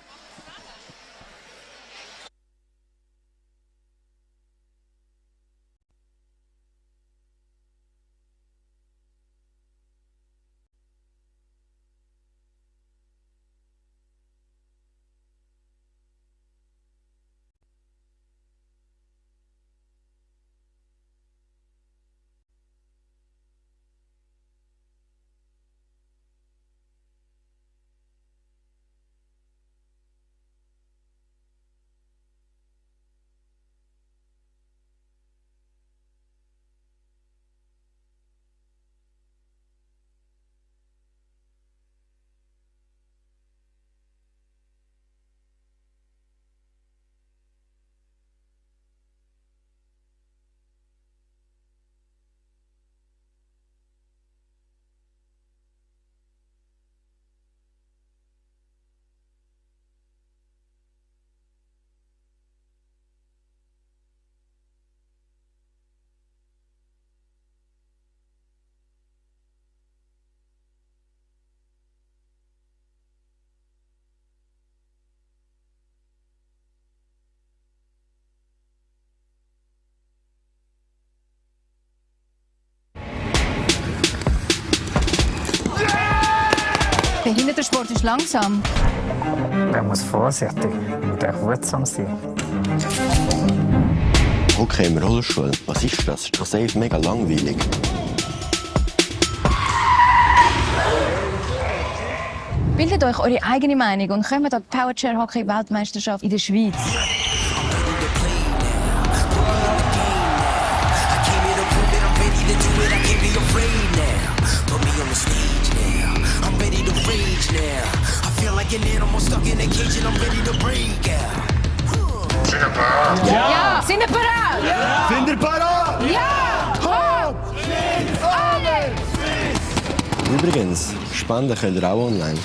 [SPEAKER 5] Behindertensport ist langsam.
[SPEAKER 6] Man muss vorsichtig und achtsam sein.
[SPEAKER 7] Hockey im Rollstuhl, was ist das? Das ist doch safe mega langweilig.
[SPEAKER 5] Bildet euch eure eigene Meinung und kommt an die Powerchair Hockey Weltmeisterschaft in der Schweiz. Ja! Sind wir bereit? Ja!
[SPEAKER 3] Sind ihr parat?
[SPEAKER 5] Ja! Hopp!
[SPEAKER 7] Übrigens, spenden könnt ihr auch online.